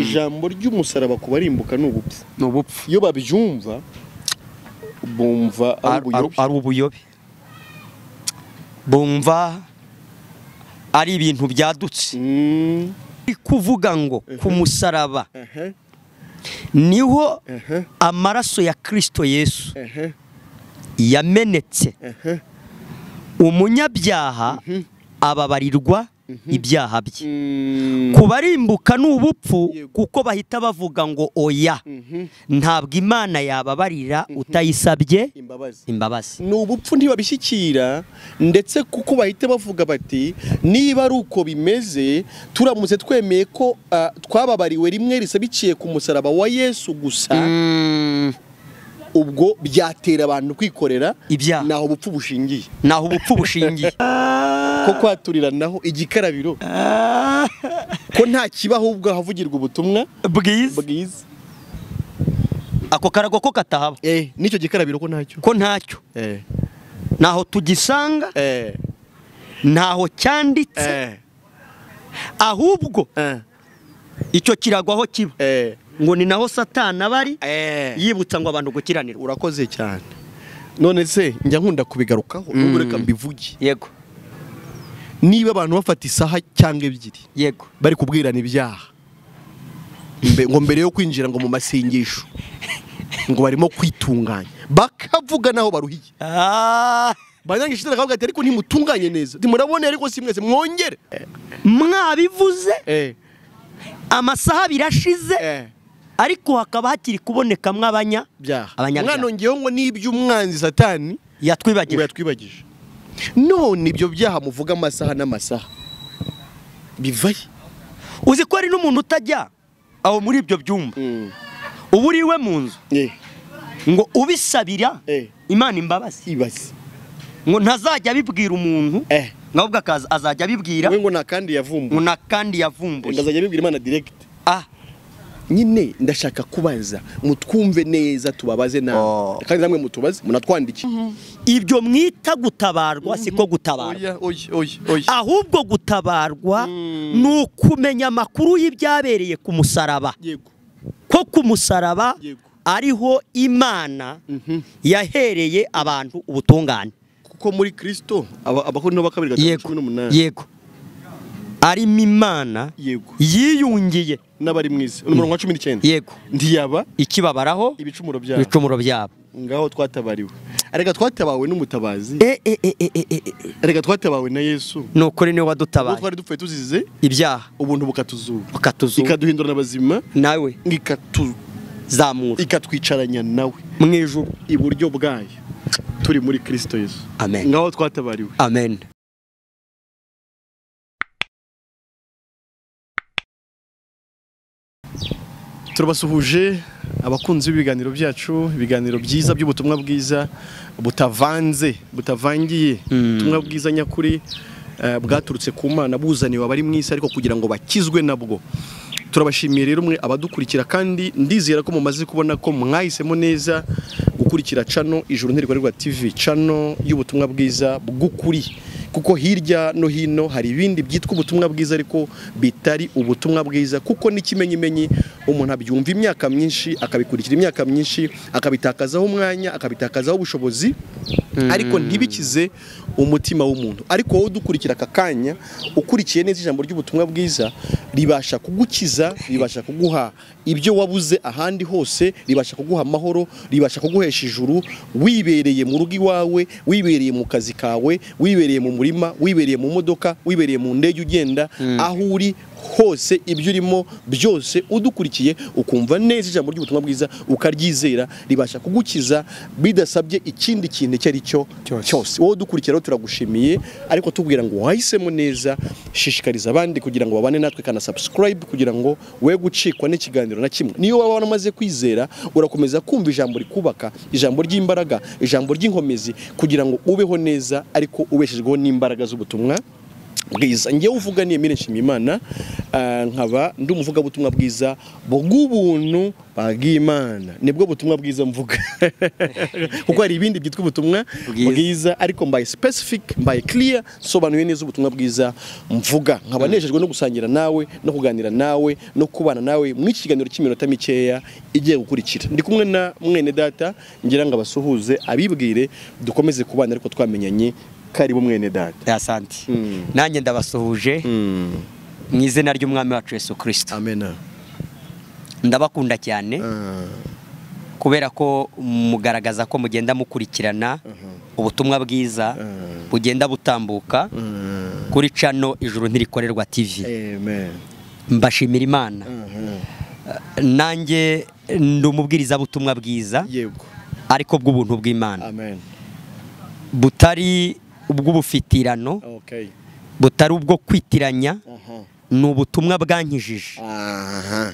ijambo ry'umusaraba ku barimbuka n'ubupfu iyo babyumva bumva ari ubuyobe bumva ari ibintu byadutse kuvuga ngo ku musaraba niho amaraso ya Kristo Yesu yamenetse umunyabyaha ababarirwa ibyaha bye kubarimbuka n'ubupfu kuko bahita bavuga ngo oya ntabwo Imana yababarira utayisabye imbabazi n'ubupfu ntibabishyikira ndetse kuko bahita bavuga bati niba ari uko bimeze turamutse twemeye ko twababariwe rimwe risabiciye ku musaraba wa Yesu gusa ubwo byatera abantu kwikorera naho ubupfu bushingiye ko kwaturira naho igikarabiro ko nta kibaho ubwo havugirwa ubutumwa bwiza ako karago ko katahaba nicyo gikarabiro ko ntacyo naho tugisanga naho cyanditse ahubwo icyo kiragwaho kiba ngo ni naho Satana bari yibutsa ngo abantu gukiranirwa. Urakoze cyane. None se njya nkunda kubigarukaho nubwo reka mbivuge. Yego. Niba abantu bafata isaha cyangwa ebyiri yego bari kubwirana ibyaha ngo mbere yo kwinjira ngo mu masengesho ngo barimo kwitunganya bakavuga naho baruhiye banyangisha akavuga ati ariko ntimutunganye neza timurabone ariko simwese mwongere mwabivuze amasaha birashize ariko hakaba hakiri kuboneka mw'abanyabyaha mwanongeyeho ngo n'iby'umwanzi Satani yatwibagije none ibyo byaha muvuga amasaha n'amasaha bivaye uzi ko ari n'umuntu utajya aho muri ibyo byumba ubu uriwe mu nzu ngo ubisabira Imana imbabazi ngo ntazajya abibwira umuntu ngahubwo azajya abibwira we ngo nakandi yavumbuye ndazajya abibwira Imana direct nyine ndashaka kubaza mutwumve neza tubabaze nawe kandi namwe mutubaze munatwandiki ibyo mwita gutabarwa siko gutabarwa ahubwo gutabarwa nukumenya amakuru y'ibyabereye ku musaraba ko ku musaraba ariho Imana yahereye abantu ubutungane kuko muri Kristo abakorinto ba 2:18 yego arimo Imana yiyungiye n'abari mwiza umurongo wa 19 yego ndiyaba ikibabaraho ibicumuro byabo ngaho twatabariwe arega twatabawe n'umutabazi arega twatabawe na Yesu nukuri niwe wadutabaye twari dupfuye tuzize ibyaha ubuntu bukatuzuba ikaduhindura n'abazima nawe ikatuzamura ikatwicaranya nawe mu ijuru iburyo bwayo turi muri Kristo Yesu amen ngaho twatabariwe amen. Turabasuhuje abakunzi b'ibiganiro byacu ibiganiro byiza by'ubutumwa bwiza butavangiye ubutumwa bwiza nyakuri bwaturutse ku Mana buzaniwe abari mu isi ariko kugira ngo bakizwe nabwo. Turabashimiye rero mwe abadukurikira kandi ndizera ko mumaze kubona ko mwahisemo neza gukurikira channel ijuruntirikorerwa TV, channel y'ubutumwa bwiza bw'ukuri, kuko hirya no hino hari ibindi byitwa ubutumwa bwiza ariko bitari ubutumwa bwiza, kuko n'ikimenyimenyi umuntu abyumva imyaka myinshi akabikurikira imyaka myinshi akabitakazaho umwanya akabitakazaho ubushobozi ariko ntibikize umutima w'umuntu. Ariko wowe dukurikira akakanya ukurikiye neza ijambo ry'ubutumwa bwiza ribasha kugukiza, ribasha kuguha ibyo wabuze ahandi hose, ribasha kuguha amahoro, ribasha kuguhesha ijuru, wibereye mu rugo iwawe, wibereye mu kazi kawe, wibereye mu murima, wibereye mu modoka, wibereye mu ndege ugenda, aho uri hose ibyo urimo byose udukurikiye ukumva neza ijambo ry'ubutumwa bwiza ukaryizera, ribasha kugukiza bidasabye ikindi kintu icyo ari cyo cyose. Wowe dukurikira rero turagushimiye, ariko tubwira ngo wahisemo neza, shishikariza abandi kugira ngo babane natwe kana subscribe kugira ngo we gucikwa n'ikiganiro na kimwe. Niyo waba waramaze kwizera urakomeza kumva ijambo rikubaka, ijambo ry'imbaraga, ijambo ry'inkomezi kugira ngo ubeho neza ariko ubeshejweho n'imbaraga z'ubutumwa bwiza. Ngiye uvuga ni Emile&Mugisha, nkaba ndi umuvuga butumwa bwiza bw'ubuntu bw'Imana. Nibwo butumwa bwiza mvuga. Kuko hari ibindi byitwa ubutumwa bwiza ariko mbaye specific, mbaye clear, sobanuye neza ubutumwa bwiza mvuga. Nkaba nejejwe no gusangira nawe no kuganira nawe no kubana nawe mu kiganiro cy'iminota mikeya igiye gukurikira. Ndi kumwe na mwene data ngira ngo abasuhuze abibwire dukomeze kubana ariko twamenyanye. Karibu mwene data. Asante. Nanjye ndabasuhuje mu izina ry'umwami wacu Yesu Kristo. Amen. Ndabakunda cyane kubera ko mugaragaza ko mugenda mukurikirana ubutumwa bwiza bugenda butambuka kuri channel ijuruntirikorerwa TV. Amen. Mbashimira Imana. Nanjye ndumubwiriza butumwa bwiza. Yego. Ariko bw'ubuntu bw'Imana. Amen. Butari ubw'ubufitirano. Okay. Butari ubwo kwitiranya. Ni ubutumwa bwankijije.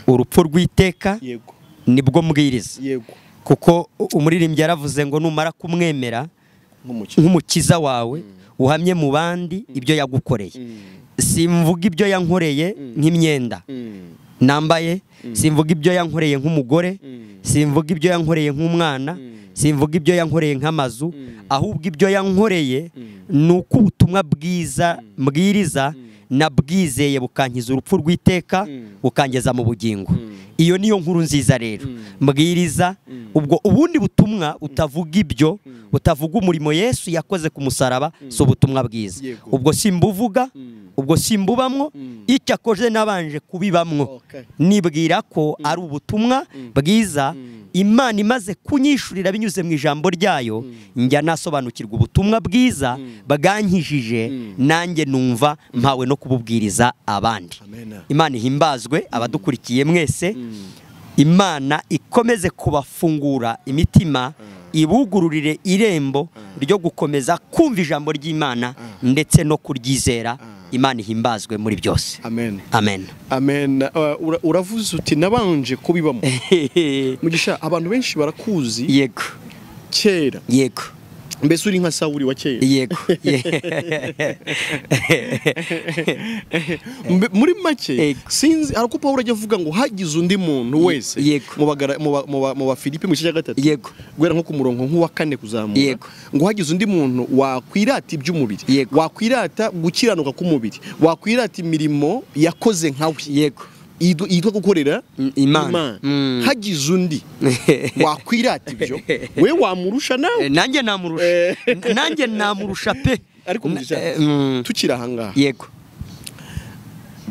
Urupfu rw'iteka. Yego. Nibwo mbwiriza. Yego. Kuko umuririmbyi yaravuze ngo numara kumwemera nk'umukiza wawe uhamye mu bandi ibyo yagukoreye. Simvuga ibyo yankoreye nk'imyenda nambaye, simvuga ibyo yankoreye nk'umugore, simvuga ibyo yankoreye nk'umwana, simvuga ibyo yankoreye nk'amazu, ahubwo ibyo yankoreye nuko ubutumwa bwiza mbwiriza nabwizeye bukankiza urupfu rw'iteka bukangeza mu bugingo. Iyo niyo nkuru nziza rero mbwiriza. Ubwo ubundi butumwa utavuga ibyo, utavuga umurimo Yesu yakoze ku musaraba, so butumwa bwiza. Ubwo simbuvuga, ubwo simbubamwo, icyakoze nabanje kubibamwo. Nibwira ko ari ubutumwa bwiza Imana imaze kunyishurira binyuze mu ijambo ryayo, njya nasobanukirwa ubutumwa bwiza bwankijije, nanjye numva mpawe no kububwiriza abandi. Imana ihimbazwe, abadukurikiye mwese. Imana ikomeze kubafungura imitima, ibugururire irembo ryo gukomeza kumva ijambo ry'Imana ndetse no kuryizera. Imana ihimbazwe muri byose. Amen. Amen. Amen. Uravuze uti nabanje kubibamo. Mugisha, abantu benshi barakuzi. Yego. Kera. Yego. Mbese uri nka Sawuli wa kera. Yego. Muri make sinzi ariko Pawulo ajya avuga ngo hagize undi muntu wese mu ba Filipi mu cya 3. Yego. Gwera nko ku murongo nk'uwa 4 kuzamuka. Ngo hagize undi muntu wakwirata iby'umubiri, wakwirata gukiranuka k'umubiri, wakwirata imirimo yakoze nkawe. Yego. Yitwa gukorera Imana. Hagize undi wakwirata ibyo, we wamurusha nawe. Nanjye namurusha. Nanjye namurusha pe. Ariko Mugisha tukira ahangaha. Yego.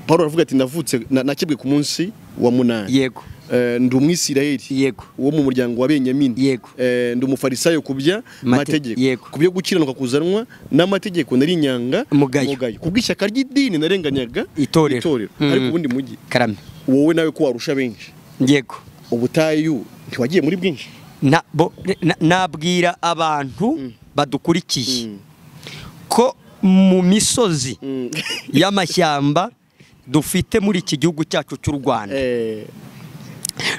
Pawulo aravuga ati navutse nakebwe ku munsi wa 8. Yego. Ndi umwisirayeli. Yego. Uwo mu muryango wa Benyamini. Yego. Ndi umufarisayo kubya mategeko. Kubyo gukiranuka kuzanwa n'amategeko nari nyanga mugayo. Kubwishyaka ry'idini narenganyaga itorero. Ariko ubundi mugi karame. Wowe nawe ko warusha benshi. Yego. Ubutayu ntiwagiye muri bwinshi. Nabwira abantu badukurikiye ko mu misozi y'amashyamba dufite muri iki gihugu cyacu cy'u Rwanda,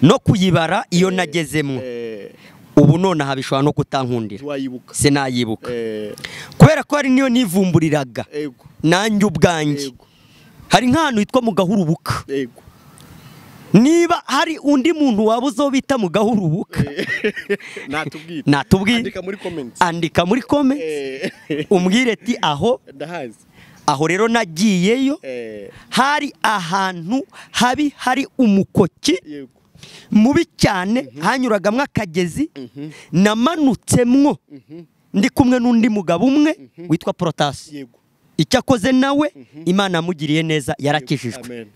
no kuyibara iyo nagezemo ubu none habishwa no kutankundira. Sinayibuka kubera ko ari niyo nivumburiraga nanjye ubwanjye. Hari nk'ahantu hitwa mu Gahurubuka. Niba hari undi muntu waba uzobita mu Gahurubuka, natubwire. Andika muri comments. Umbwire ati aho ndahazi. Aho rero nagiyeyo, hari ahantu hari umukoki mubi cyane, hanyuragamwe akagezi, namanutsemwo ndi kumwe n'undi mugabo umwe witwa Protasi. Icyakoze nawe Imana amugiriye neza, yarakijijwe.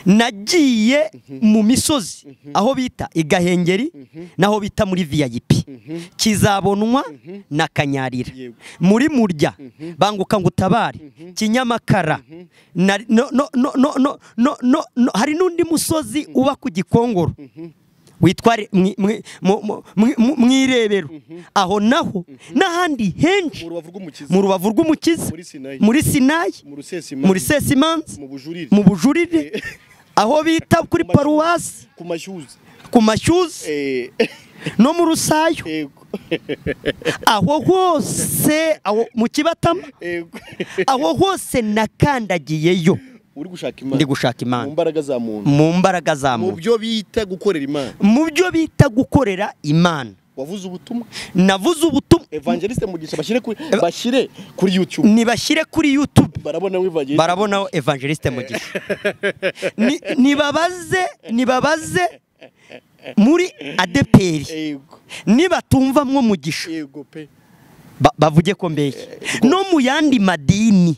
Nagiye mu misozi aho bita igahengeri naho bita muri VIP, kizabonwa na Kanyarira, muri Murya, Banguka ngo utabare, Kinyamakara, hari n'undi musozi uba ku Gikongoro witware mwirebero. Aho naho n'ahandi henshi mu rubavu rw'umukiza, muri Sinayi, muri Sesimanzi, mu Bujurire, aho bita kuri paruwasi, ku Mashyuzi, no mu Rusayo, aho hose aho mu Kibatama aho hose nakandagiyeyo uri gushaka Imana, ndi gushaka Imana mu mbaraga za muntu, mu mbaraga za muntu, mu byo bita gukorera Imana, mu byo bita gukorera Imana. wavuze ubutumwa, navuze ubutumwa. Evangeliste Mugisha bashyire kuri YouTube, ni bashyire kuri YouTube, barabonaho Evangeliste Mugisha. nibabaze muri ADPR, nibatumvamwo Mugisha bavuge ko mbere no mu yandi madini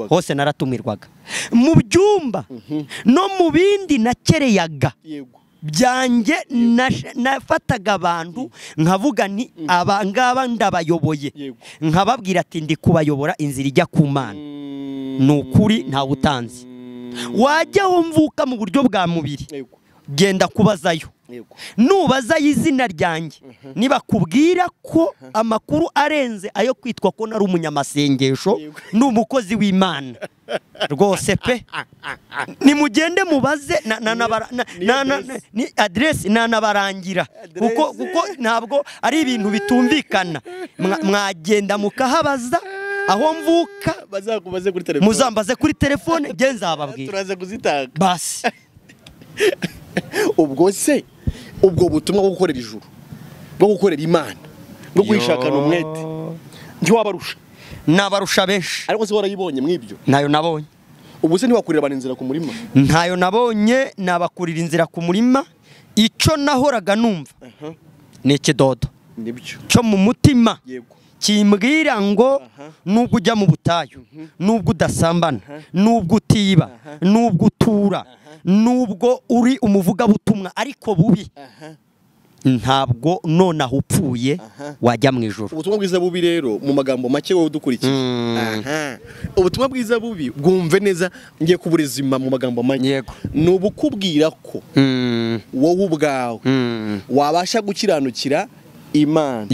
hose naratumirwaga, mu byumba no mu bindi nakereyaga byanjye. Nafataga abantu nkavuga nti aba ngaba ndabayoboye, nkababwira ati ndi kubayobora inzira ijya ku Mana. Nukuri nta utanzi, wajyaho mvuka mu buryo bwa mubiri, genda kubazayo, nubazayo izina ryanjye, nibakubwira ko amakuru arenze ayo kwitwa ko nari umunyamasengesho n'umukozi w'Imana rwose pe, nimugende mubaze ni address nanabarangira, kuko ntabwo ari ibintu bitumvikana. Mwagenda mukahabaza aho mvuka, muzambaze kuri telefone, bye nzababwira, turaza kuzitanga basi. ubwo butumwa bwo gukorera ijuru, bwo gukorera Imana, bwo kwishakana umwete, ntiwabarusha? Nabarusha benshi, ariko se warayibonye mw'ibyo? Nayo nabonye. Ubwo se ntiwakurira abantu inzira ku murima? Ntayo nabonye, nabakurira inzira ku murima. Icyo nahoraga numva ni ikidodo cyo mu mutima kimbwira ngo nubwo ujya mu butayu, nubwo udasambana, nubwo utiba, nubwo utura, nubwo uri umuvugabutumwa ariko bubi, ntabwo nonaho upfuye wajya mu ijuru. Ubutumwa bwiza bubi rero, mu magambo make wowe udukurikiye, ubutumwa bwiza bubi bwumve neza, ngiye kuburizima mu magambo make, nubukubwira ko wowe ubwawe wabasha gukiranukira Imana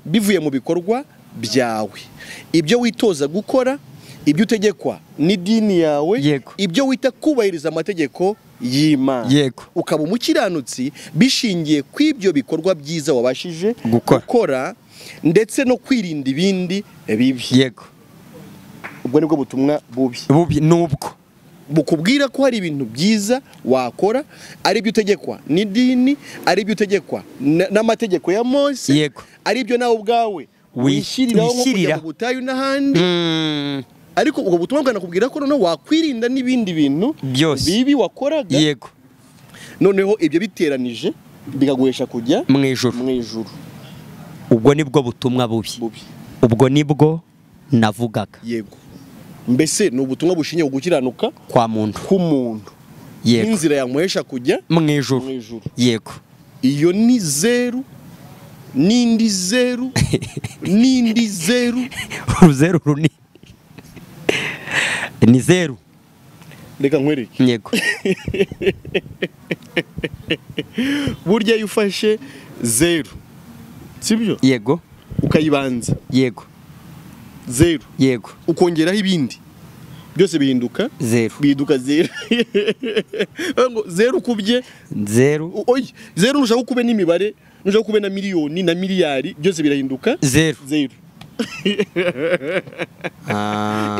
bivuye mu bikorwa byawe, ibyo witoza gukora, ibyo utegekwa n'idini yawe, ibyo wita kubahiriza amategeko y'Imana, ukaba umukiranutsi bishingiye kw'ibyo bikorwa byiza wabashije gukora, ndetse no kwirinda ibindi bibi. Ubwo nibwo butumwa bubi, nubwo bukubwira ko hari ibintu byiza wakora, ari byo utegekwa n'idini, ari byo utegekwa n'amategeko ya Mose, ari byo nawe ubwawe wishyiriraho nko kujya mu butayu n'ahandi. Ariko ubwo butumwa bwanakubwira ko noneho wakwirinda n'ibindi bintu bibi wakoraga, noneho ibyo biteranije bikaguhesha kujya mu ijuru. Ubwo nibwo butumwa bubi, ubwo nibwo navugaga. Mbese ni ubutumwa bushingiye ku gukiranuka kwa muntu, k'umuntu, n'inzira yamuhesha kujya mu ijuru. Iyo ni zeru n'indi zeru n'indi zeru, uruzeru runini ni zeru. Reka nkwereke. Burya iyo ufashe zeru, sibyo? Ukayibanza zeru, ukongeraho ibindi byose bihinduka zeru, zeru kubye zeru. Zeru nushaka kube n'imibare, nushaka kube na miliyoni na miliyari, byose birahinduka zeru.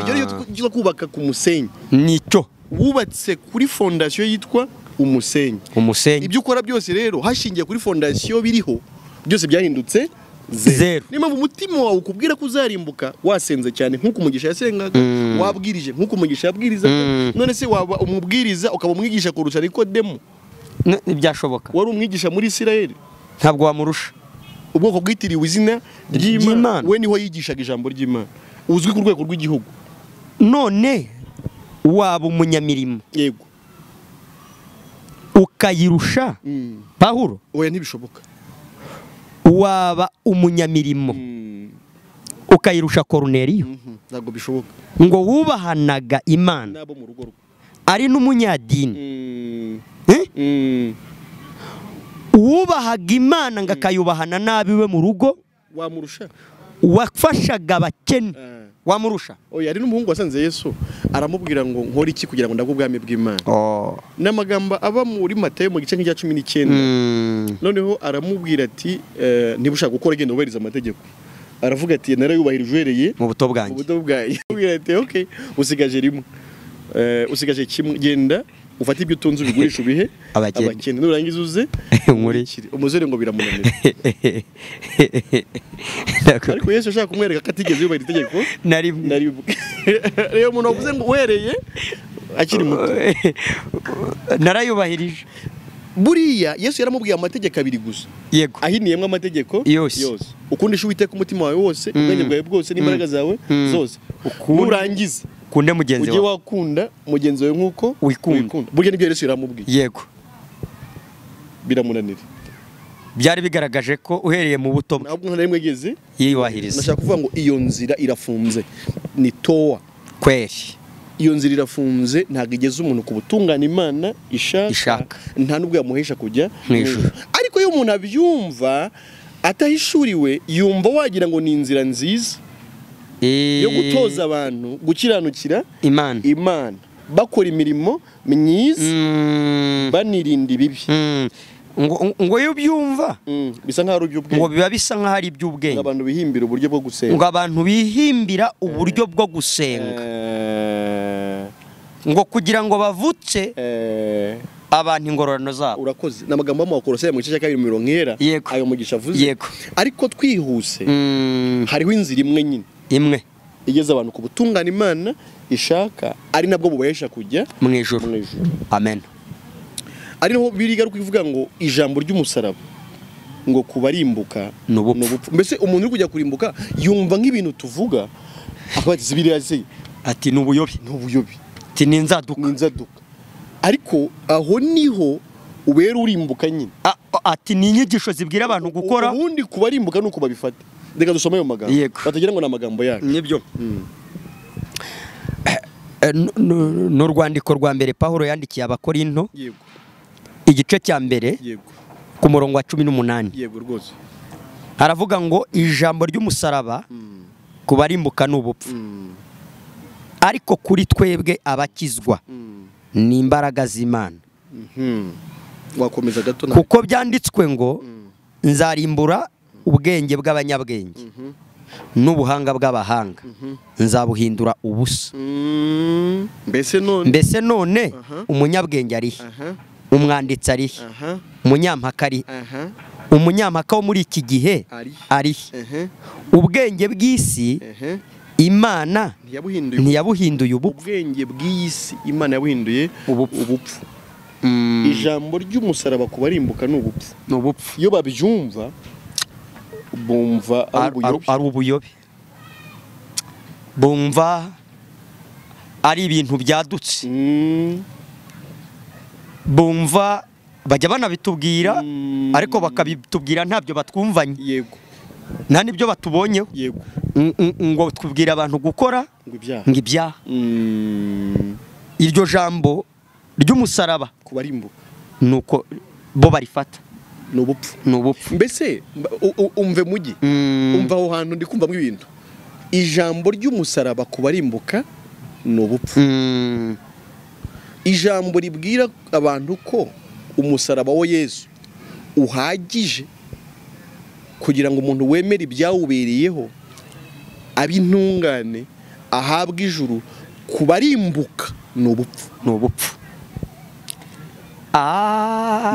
Ibyo ryo kubaka ku musenyi, nicyo wubatse kuri fondasiyo yitwa umusenyi. Ibyo ukora byose rero hashingiye kuri fondasiyo biriho, byose byahindutse zeru. Niyo mpamvu umutima wawe ukubwira ko uzarimbuka wasenze cyane nk'uko Mugisha yasengaga, wabwirije nk'uko Mugisha yabwirizaga. None se waba umubwiriza ukaba umwigisha kurusha Nikodemo? Ntibyashoboka. Wari umwigisha muri Isirayeli, ntabwo wamurusha. Ubwoko bwitiriwe izina ry'Imana, we niho yigishaga ijambo ry'Imana, uzwi ku rwego rw'igihugu. None waba umunyamirimo ukayirusha Pawulo? Oya, ntibishoboka. Waba umunyamirimo ukayirusha Koruneliyo? Ntabwo bishoboka. Ngo wubahanaga Imana nabo mu rugo rwe, ari n'umunyadini, wubahaga Imana ngakayubahana nabi we mu rugo, wamurusha? wafashaga abakene wamurusha. Oya, ari n'umuhungu wasanze Yesu aramubwira ngo nkora iki kugira ngo ndabwo ubwami bw'Imana. N'amagambo aba muri Matayo mu gice cya 19. Noneho aramubwira ati niba ushaka gukora genda ubahiriza amategeko. Aravuga ati narayubahirije uhereye mu buto bwanjye. Mu buto bwanjye. Aramubwira ati okay, usigaje rimwe. Usigaje kimwe, genda ufata ibyo utunze ubigurisha ubihe abakene, nurangiza uze nkurikire. Umuzere ngo biramunanira. Ariko Yesu ashaka kumwereka ko atigeze yubahiriza itegeko nari rero umuntu wavuze ngo uhereye akiri muto narayubahirije. Buriya Yesu yaramubwiye amategeko abiri gusa. Yego. Ahiniyemo amategeko yose. Ukundisha Uwiteka umutima wawe wose, ubwenge bwawe bwose n'imbaraga zawe zose. Nurangiza kunde mugenzi wawe. Ujye wakunda mugenzi wawe nk'uko wikunda. Burya nibyo Yesu yaramubwiye. Yego. Biramunanira. Byari bigaragaje ko uhereye mu buto bwe. Ntabwo nta rimwe ageze yiyubahiriza. Nashaka kuvuga ngo iyo nzira irafunze. Ni towa. Kweri. Iyo nzira irafunze, ntabwo igeze umuntu ku butungana Imana ishaka. Nta nubwo yamuhesha kujya mu ijuru. Ariko iyo umuntu abyumva atahishuriwe, yumva wagira ngo ni inzira nziza yo gutoza abantu gukiranukira Imana, bakora imirimo myiza, banirinda ibibi. Ngo iyo byumva bisa nkaho ari iby'ubwenge. Ngo biba bisa nkaho ari iby'ubwenge. Abantu bihimbira uburyo bwo gusenga. Ngo abantu bihimbira uburyo bwo gusenga. Ngo kugira ngo bavutse abantu ingororano zabo. Urakoze. N'amagambo y'Abakolosai mu gice cya 2 nkera ayo Mugisha avuze. Yego. Ariko twihuse hariho inzira imwe nyine. Imwe igeze abantu ku butungana Imana ishaka, ari nabwo bubahesha kujya mu ijuru. Amen. Ari naho birigaruka kuvuga ngo ijambo ry'umusaraba ngo kubarimbuka n'ubupfu. Mbese umuntu uri kujya kurimbuka yumva nk'ibintu tuvuga abatizi biriyaze ati n'ubuyobi. Ati ninzaduka. Ariko aho niho ubera urimbuka nyine. Ati ni inyigisho zibwira abantu gukora. Ubundi kubarimbuka nuko babifata. Reka dusome ayo magambo. Batagira ngo n'amagambo yacu. Nibyo. N'urwandiko rwa mbere Pawulo yandikiye Abakorinto. Yego. Igice cya mbere. Yego. Ku murongo wa 18. Yego rwose. Haravuga ngo ijambo ry'umusaraba kubarimbuka n'ubupfu. Ariko kuri twebwe abakizwa ni imbaraga z'Imana. Wakomeza gato na. Kuko byanditswe ngo nzarimbura ubwenge bw'abanyabwenge n'ubuhanga bw'abahanga nzabuhindura ubusa. Mbese none umunyabwenge ari umwanditsi ari umunyampaka ari umunyampaka wo muri iki gihe ari ubwenge bw'isi Imana ntiyabuhinduye ubupfu. Ubwenge bw'isi Imana yabuhinduye ubupfu. Ijambo ry'umusaraba kubarimbuka n'ubupfu. Iyo babyumva bumva ari ubuyobe. Bumva ari ibintu byadutse. Bumva bajya banabitubwira ariko bakabitubwira ntabyo batwumvanye. Yego. Nta nibyo batubonyeho. Yego. Ngo twubwira abantu gukora ngo ibyaha. Iryo jambo ry'umusaraba kubarimbuka nuko bo barifata n'ubupfu. Mbese umve mugi umva aho hantu ndi kumvamo ibintu. Ijambo ry'umusaraba kubarimbuka n'ubupfu. Ijambo ribwira abantu ko umusaraba wa Yesu uhagije kugira ngo umuntu wemere ibyawubereyeho abintungane ahabwa ijuru. Kubarimbuka n'ubupfu.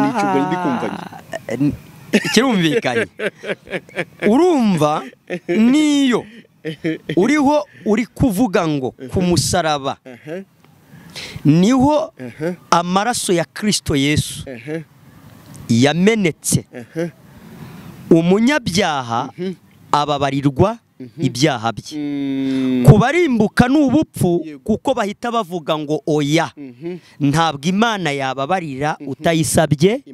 Nicyo ndi kumva. Kirumvikanye. Urumva niyo uriho uri kuvuga ngo ku musaraba niho amaraso ya Kristo Yesu yamenetse. Umunyabyaha ababarirwa ibyaha bye. Kubarimbuka n'ubupfu kuko bahita bavuga ngo oya ntabwo Imana yababarira utayisabye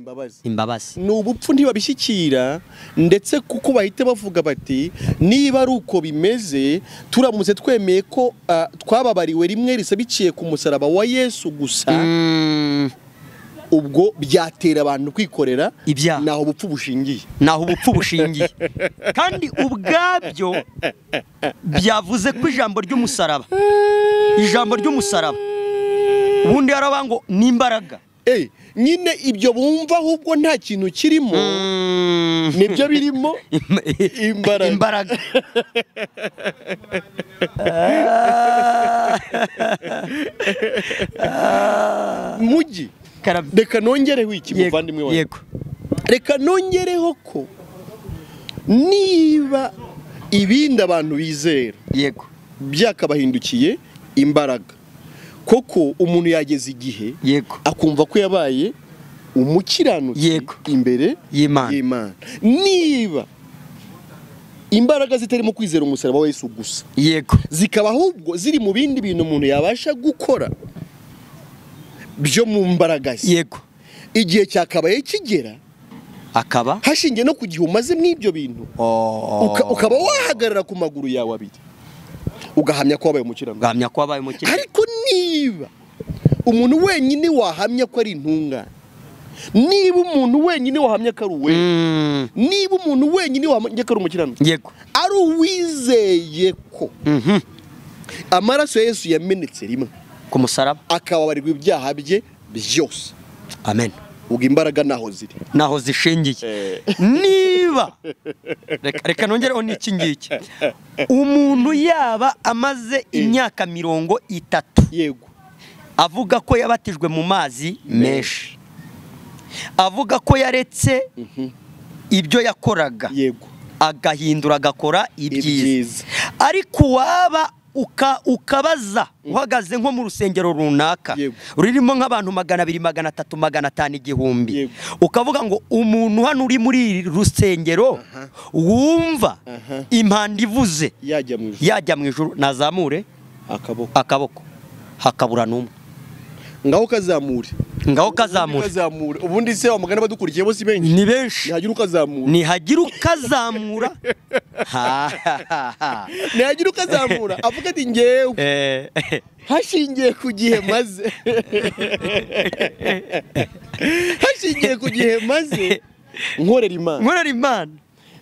imbabazi. N'ubupfu ntibabishyikira ndetse kuko bahita bavuga bati niba ari uko bimeze turamutse twemeye ko twababariwe rimwe risa biciye ku musaraba wa Yesu gusa ubwo byatera abantu kwikorera ibyaha, naho ubupfu bushingiye, kandi ubwabyo byavuze ko ijambo ry'umusaraba ubundi haravuga ngo ni imbaraga. Nyine ibyo bumva ahubwo nta kintu kirimo, nibyo birimo imbaraga. Mugi, reka nongereho iki muvandimwe wawe, reka nongereho ko niba ibindi abantu bizera byakabahindukiye imbaraga, koko umuntu yageze igihe akumva ko yabaye umukiranutsi imbere y'Imana. Niba imbaraga zitarimo kwizera umusaraba wa Yesu gusa, zikaba ahubwo ziri mu bindi bintu umuntu yabasha gukora byo mu mbaraga ze, igihe cyakabaye kigera akaba hashingiye no ku gihe umaze mw'ibyo bintu, ukaba wahagarara ku maguru yawe abiri ugahamya ko wabaye umukiranutsi. Ariko niba umuntu wenyine wahamya ko ari intungane, niba umuntu wenyine wahamya ko ari uwe, niba umuntu wenyine wahamya ko ari umukiranutsi, ari uwizeye ko amaraso ya Yesu yamenetse rimwe ku musaraba akababarirwa ibyaha bye byose, amen, ubwo imbaraga naho zishingiye. Niba reka nongereho n'iki ngiki, umuntu yaba amaze imyaka 30 avuga ko yabatijwe mu mazi menshi, avuga ko yaretse ibyo yakoraga agahindura agakora ibyiza, ariko waba ukabaza uhagaze nko mu rusengero runaka rurimo nk'abantu 200, 300, 500, igihumbi, ukavuga ngo umuntu hano uri muri iri rusengero wumva impanda ivuze yajya mu ijuru, nazamure akaboko, hakabura n'umwe. Ngaho kazamure. Ubundi se wamagana badukurikiye bose benshi, ni benshi, nihagira ukazamura avuga ati ngewe hashingiye ku gihe maze nkorera Imana,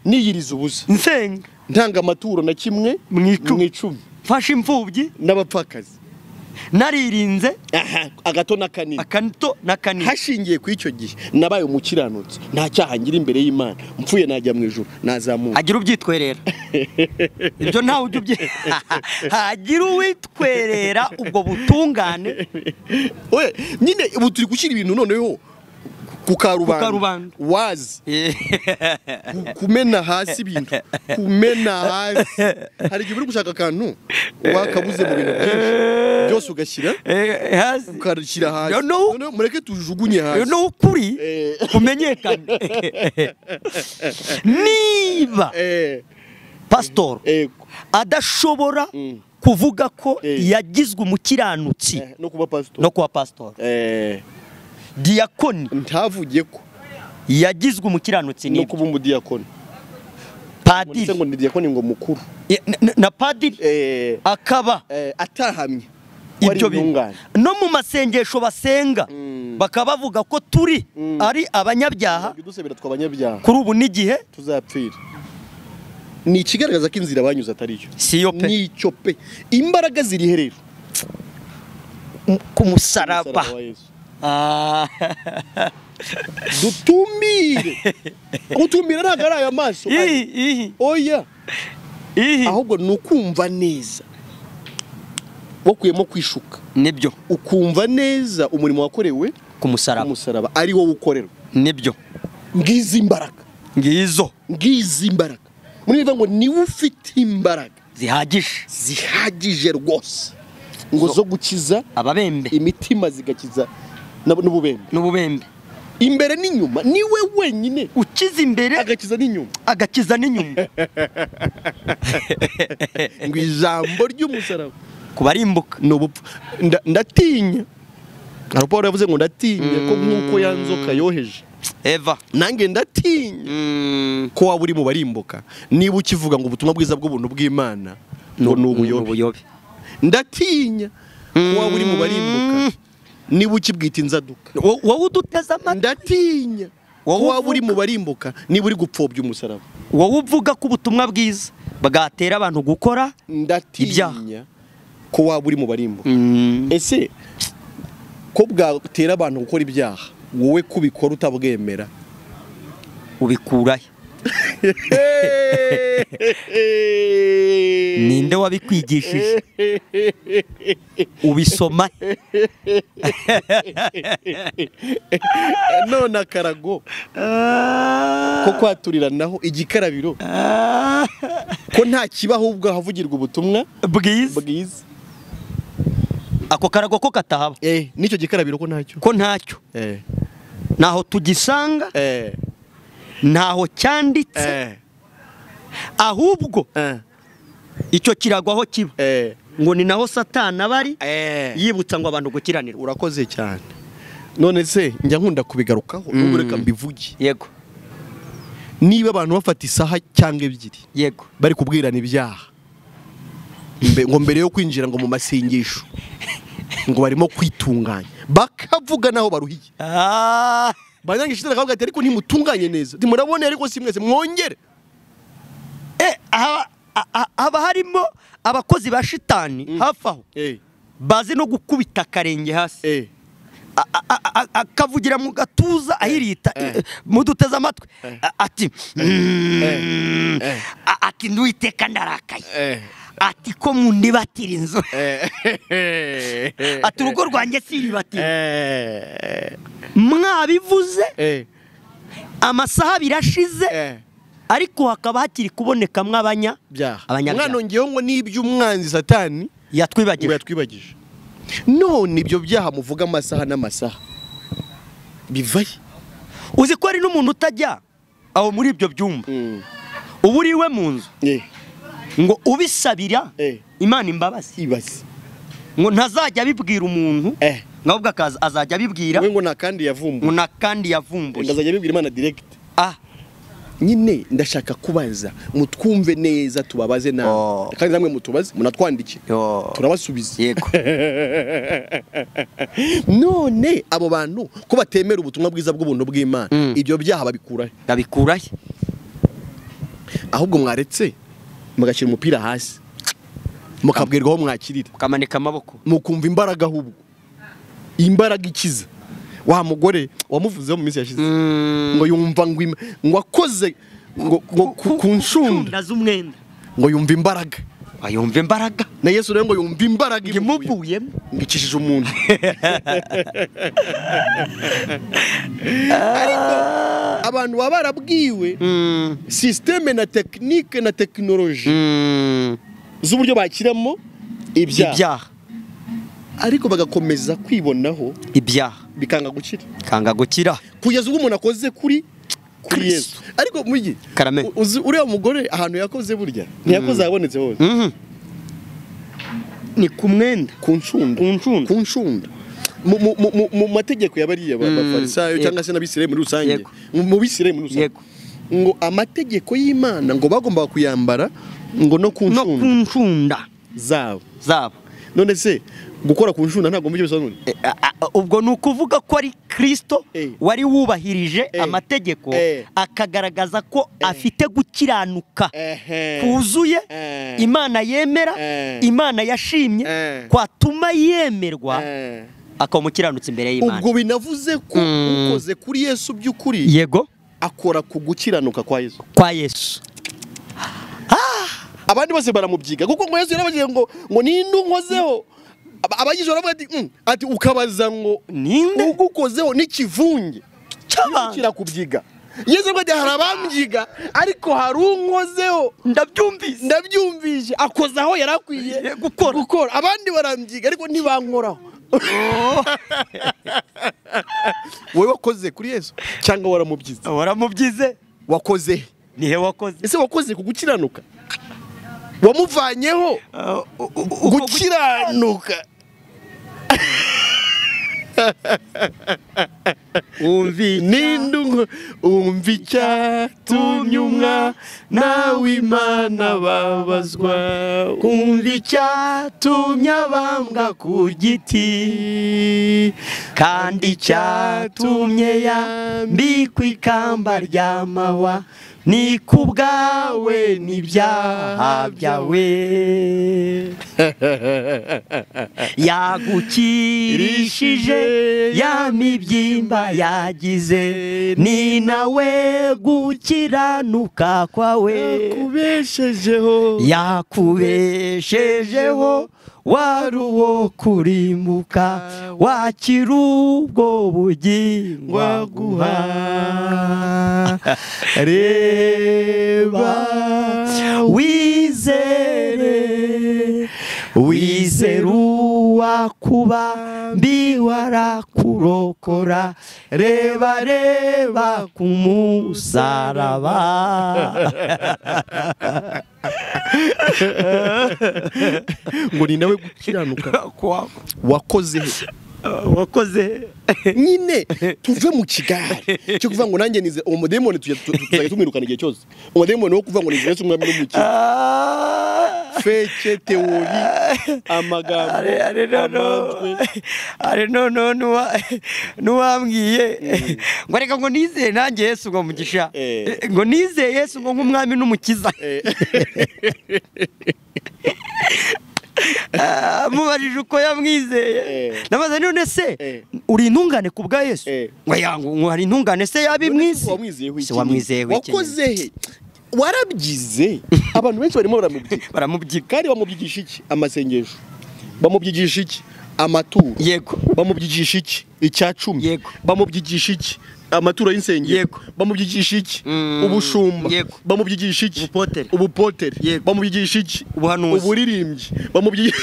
niyiriza ubusa, nsenga, ntanga amaturo na kimwe mu icumi, mfasha imfubyi n'abapfakazi, naririnze agato na kanini, hashingiye ku icyo gihe nabaye umukiranutsi, nta cyaha ngira imbere y'Imana, mpfuye najya mu ijuru, nazamuka. Agira ubyitwerera ibyo ntawe ujye hagira uwitwerera ubwo butungane. We nyine ubu turi gushyira ibintu noneho ku karubanda wazi kumena hasi ibintu, hari igihe uri gushaka akantu wakabuze mu bintu byose ugashyira hasi, ukarushyira hasi, noneho mureke tujugunye hasi, no ukuri kumenyekana. Niba pastor adashobora kuvuga ko yagizwe umukiranutsi no kuba pastor, diakoni ntavuge ko yagizwe umukiranutsi no kuba umudiyakoni, padiri ngo ni diakoni ngo mukuru na padiri akaba atahamye ibyo bintu. No mu masengesho basenga bakabavuga ko turi ari abanyabyaha, dusebera tw'abanyabyaha kuri ubu n'igihe tuzapfira. Ni ikigaragaza ko inzira banyuze atari cyo, nicyo pe. Imbaraga ziri herero ku musaraba. Gutumira ntabwo ari aya maso, oya, ahubwo ni ukumva neza, wakuyemo kwishuka, nibyo, ukumva neza umurimo wakorewe ku musaraba ari wowe ukorerwa, nibyo. Ngizi imbaraga, muri bivuga ngo niwe ufite imbaraga zihagije rwose ngo zo gukiza ababembe, imitima zigakiza n'ububembe, imbere n'inyuma. Niwe wenyine ukiza imbere agakiza n'inyuma. Ngo ijambo ry'umusaraba kubarimbuka n'ubupfu. Ndatinya, Paul yavuze ngo ndatinya ko nk'uko yanzoka yoheje Eva, nange ndatinya ko waba uri mu barimbuka, niba ukivuga ngo ubutumwa bwiza bw'ubuntu bw'Imana ngo ni ubuyobe. Ndatinya ko waba uri mu barimbuka niba ukibwita inzaduka wowe uduteze amatwi ndatinya ko waba uri mu barimbuka niba uri gupfobya umusaraba wowe uvuga ko ubutumwa bwiza bwatera abantu gukora ndatinya ko waba uri mu barimbuka ese ko bwatera abantu gukora ibyaha wowe kubikora utabwemera ubikurahe ninde wabikwigishije ubisoma none akarago ko kwaturiranaho igikarabiro ko nta kibaho ubwo havugirwa ubutumwa bwiza ako karago ko katahaba nicyo gikarabiro ko ntacyo naho tugisanga ntaho cyanditse ahubwo icyo kirago aho kiba ngo ni naho satana bari yibutsa ngo abantu gukiranirwa. Urakoze cyane. None se njya nkunda kubigarukaho nubwo reka mbivuge. Yego. Niba abantu bafata isaha cyangwa ebyiri yego bari kubwirana ibyaha ngo mbere yo kwinjira ngo mu masengesho ngo barimo kwitunganya bakavuga naho baruhiye banyangisha akavuga ati ariko ntimutunganye neza ntimurabone ariko si mwese mwongere haba harimo abakozi ba shitani hafi aho bazi no gukubita akarenge hasi akavugira mu gatuza ahirita muduteze amatwi ati nduwiteka ndarakaye ati ko mundibatira inzu ati urugo rwanjye siribatira mwabivuze amasaha birashize ariko hakaba hakiri kubonekamwe abanyabyaha mwanongeyeho ngo n'ibyo umwanzi satani yatwibagije none ibyo byaha muvuga amasaha n'amasaha bivaye uzi ko ari n'umuntu utajya aho muri ibyo byumba uba uriwe mu nzu ngo ubisabira Imana imbabazi ngo ntazajya abibwira umuntu ahubwo azajya abibwira we ngo nakandi yavumbuye ndazajya abibwira Imana direct nyine ndashaka kubaza mutwumve neza tubabaze nawe kandi namwe mutubaze munatwandikire turabasubiza yego none abo bantu ko batemera ubutumwa bwiza bw'ubuntu bw'Imana ibyo byaha babikurahe ahubwo mwaretse mugashyira umupira hasi mukabwirwaho mwakirira mukamanika amaboko mukumva imbaraga ahubwo imbaraga ikiza wa mugore wamuvuzeho mu minsi yashize ngo yumva ngo akoze ngo kunshunda z'umwenda ngo yumva imbaraga ayumva imbaraga na Yesu rero ngo yumva imbaraga imuvuyemo ngikishije umuntu ariko abantu baba barabwiwe systeme na technique na technology z'uburyo bakiramo ibyaha ariko bagakomeza kwibonaho ibyaha bikanga gukira kugeza ubwo umuntu akoze kuri Yesu ariko mugi uriya mugore ahantu yakoze burya ntiyakoze abonetse hose ni ku mwenda ku nshunda mu mategeko y'abariya b'abafarisayo cyangwa se n'abisirayeli muri rusange mu bisirayeli muri rusange ngo amategeko y'Imana ngo bagomba kuyambara ngo no ku nshunda zabo none se gukora ku nshunda ntabwo mujye bisobanura ubwo ni ukuvuga ko ari Kristo wari wubahirije amategeko akagaragaza ko afite gukiranuka kuzuye Imana yemera Imana yashimye kwatuma yemerwa akaba umukiranutsi imbere y'Imana. Ubwo binavuze ko ukoze kuri Yesu by'ukuri yego akora ku gukiranuka kwa Yesu abandi bose baramubyiga kuko ngo Yesu yarabagiye ngo ninde unkozeho abagize baravuga ati ukabaza ngo ninde ugukozeho n'ikivunge cyabakira kubyiga Yesu ngo hari abambyiga ariko hari unkozeho ndabyumvise akozaho yarakwiye gukora abandi barambyiga ariko ntibankoraho wowe wakoze kuri Yesu cyangwa waramubyize wakoze nihe wakoze ese wakoze ku gukiranuka wamuvanyeho gukiranuka umva icyatumye umwana w'Imana babazwa, umva icyatumye abambwa ku giti, kandi icyatumye yambikwa ikamba ry'amahwa, ni ku bwawe n'ibyaha byawe, yagukirishije ya mibyimba yagize, ni nawe gukiranuka kwawe, yakubeshejeho wari uwo kurimbuka, wakira ubwo bugingo aguha. Reba wizere uwakubambiwe arakurokora, reba ku musaraba. ngo ni nawe gukiranuka wakoze nyine. tuve mu kigare cyo kuvuga ngo nanjye nize umudemoni, tuzajya tumwirukana igihe cyose. umudemoni wo kuvuga ngo nize Yesu umwami n'umukiza, feke teori, amagambo amanzwe nuwambwiye ngo reka ngo nizeye nanjye Yesu ngo mugisha, ngo nizeye Yesu ngo nk'umwami n'umukiza. Mubajije uko yamwizeye, nabaza none se uri intungane ku bwa Yesu? ngo hari intungane se yabi mwisi? Wamwizeye wakoze he? warabyize. Abantu benshi barimo baramubyiga kandi bamubyigisha iki? Amasengesho. Bamubyigisha iki? Amaturo. Yego. Bamubyigisha iki? Icyacumi. Yego. Bamubyigisha iki? Amaturo y'insengero. Yego. Bamubyigisha iki? Ubushumba. Yego. Bamubyigisha iki? Ubupotere. Yego. Bamubyigisha iki? Ubuhanuzi. Uburirimbyi. Bamubyigisha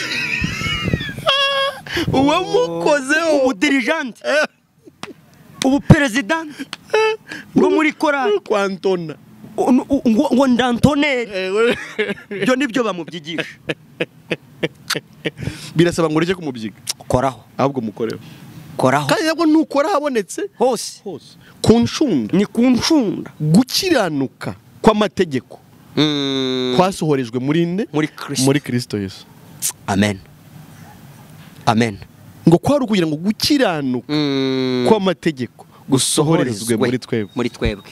uwamukozeho ubudirijante, ubuperezidante bwo muri korali kwantona, ngo ndantonere. Byo nibyo bamubyigisha. Birasaba ngo ureke kumubyiga. Koraho. Ahubwo mukoreho. Koraho. Kandi nabwo nukora habonetse hose. Ku ncunda. Ni ku ncunda. Gukiranuka kw'amategeko kwasohorejwe muri Kristo Yesu. Amen. Amen. Ngo kwari ukugira ngo gukiranuka kw'amategeko gusohorezwe muri twebwe.